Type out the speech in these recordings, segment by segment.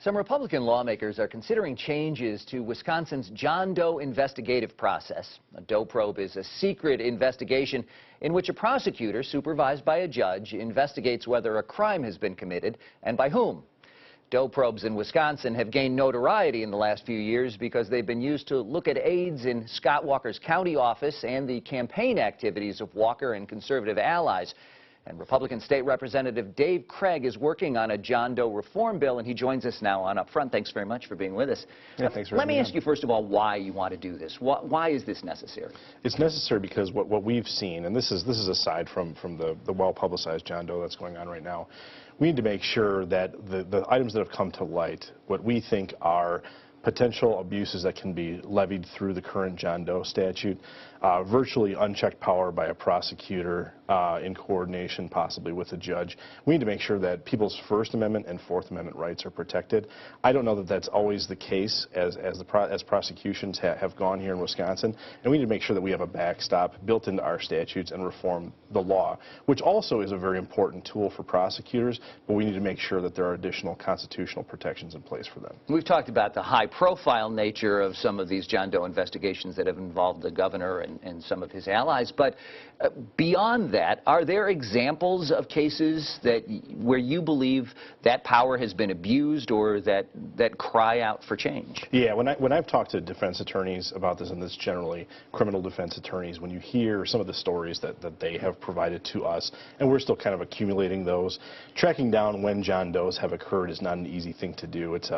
Some Republican lawmakers are considering changes to Wisconsin's John Doe investigative process. A Doe probe is a secret investigation in which a prosecutor, supervised by a judge, investigates whether a crime has been committed and by whom. Doe probes in Wisconsin have gained notoriety in the last few years because they've been used to look at aides in Scott Walker's county office and the campaign activities of Walker and conservative allies. And Republican State Representative Dave Craig is working on a John Doe reform bill, and he joins us now on Up Front. Thanks very much for being with us. Yeah, thanks for Let me ask you, first of all, why you want to do this. Why is this necessary? It's necessary because what we've seen, and this is aside from the well-publicized John Doe that's going on right now, we need to make sure that the items that have come to light, what we think are potential abuses that can be levied through the current John Doe statute, virtually unchecked power by a prosecutor in coordination possibly with a judge. We need to make sure that people's First Amendment and Fourth Amendment rights are protected. I don't know that that's always the case as prosecutions have gone here in Wisconsin, and we need to make sure that we have a backstop built into our statutes and reform the law, which also is a very important tool for prosecutors, but we need to make sure that there are additional constitutional protections in place for them. We've talked about the high-profile nature of some of these John Doe investigations that have involved the governor and some of his allies, but beyond that, are there examples of cases where you believe that power has been abused or that cry out for change? Yeah, when I've talked to defense attorneys about this, and this generally criminal defense attorneys, when you hear some of the stories that they have provided to us, and we're still kind of accumulating those, tracking down when John Does have occurred is not an easy thing to do. It's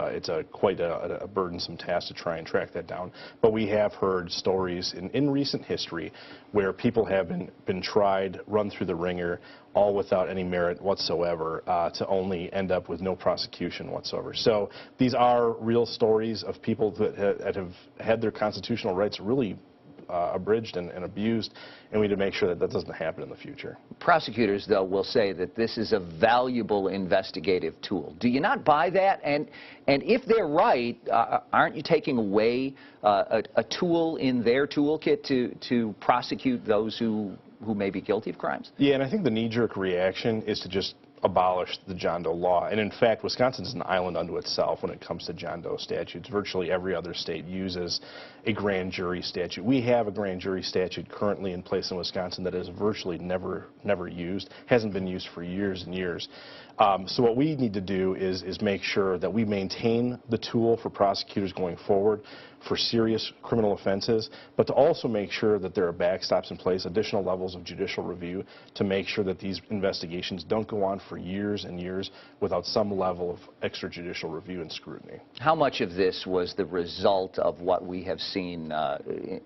quite a burdensome task to try and track that down. But we have heard stories in recent history where people have been tried, run through the ringer, all without any merit whatsoever, to only end up with no prosecution whatsoever. So these are real stories of people that have had their constitutional rights really abridged and abused, and we need to make sure that that doesn't happen in the future. Prosecutors, though, will say that this is a valuable investigative tool. Do you not buy that? And if they're right, aren't you taking away a tool in their toolkit to prosecute those who may be guilty of crimes? Yeah, and I think the knee-jerk reaction is to just abolish the John Doe law. And in fact, Wisconsin is an island unto itself when it comes to John Doe statutes. Virtually every other state uses a grand jury statute. We have a grand jury statute currently in place in Wisconsin that is virtually never used, hasn't been used for years and years. So what we need to do is make sure that we maintain the tool for prosecutors going forward for serious criminal offenses, but to also make sure that there are backstops in place, additional levels of judicial review to make sure that these investigations don't go on for years and years without some level of extrajudicial review and scrutiny. How much of this was the result of what we have seen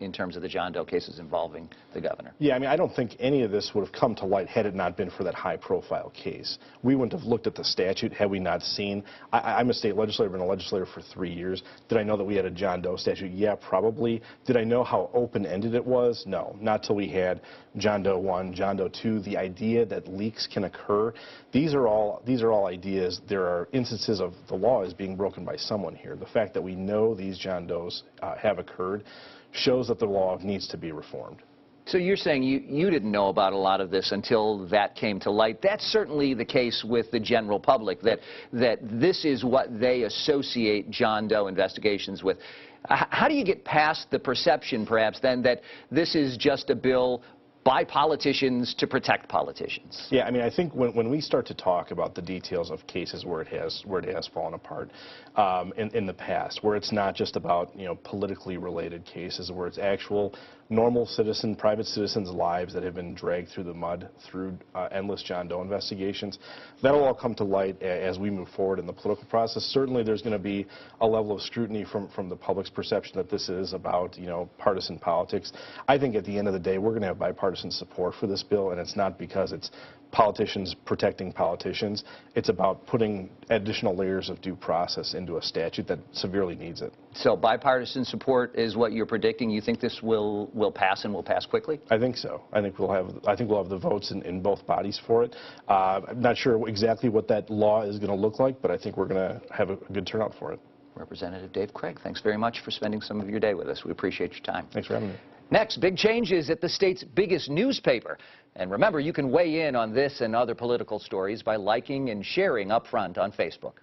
in terms of the John Doe cases involving the governor? Yeah, I mean, I don't think any of this would have come to light had it not been for that high-profile case. We wouldn't have looked at the statute had we not seen. I'm a state legislator, been a legislator for 3 years. Did I know that we had a John Doe statute? Yeah, probably. Did I know how open-ended it was? No, not till we had John Doe 1, John Doe 2, the idea that leaks can occur. These are all ideas. There are instances of the law is being broken by someone here. The fact that we know these John Does have occurred shows that the law needs to be reformed. So you're saying you didn't know about a lot of this until that came to light. That's certainly the case with the general public, that this is what they associate John Doe investigations with. How do you get past the perception, perhaps, then, that this is just a bill by politicians to protect politicians? Yeah, I mean, I think when we start to talk about the details of cases where it has fallen apart in the past, where it's not just about politically related cases, where it's actual normal citizen, private citizens' lives that have been dragged through the mud through endless John Doe investigations, that'll all come to light as we move forward in the political process. Certainly, there's going to be a level of scrutiny from the public's perception that this is about partisan politics. I think at the end of the day, we're going to have bipartisan support for this bill, and it's not because it's politicians protecting politicians. It's about putting additional layers of due process into a statute that severely needs it. So bipartisan support is what you're predicting? You think this will pass and will pass quickly? I think so. I think we'll have the votes in both bodies for it. I'm not sure exactly what that law is going to look like, but I think we're going to have a good turnout for it. Representative Dave Craig, thanks very much for spending some of your day with us. We appreciate your time. Thanks for having me. Next, big changes at the state's biggest newspaper. And remember, you can weigh in on this and other political stories by liking and sharing Up Front on Facebook.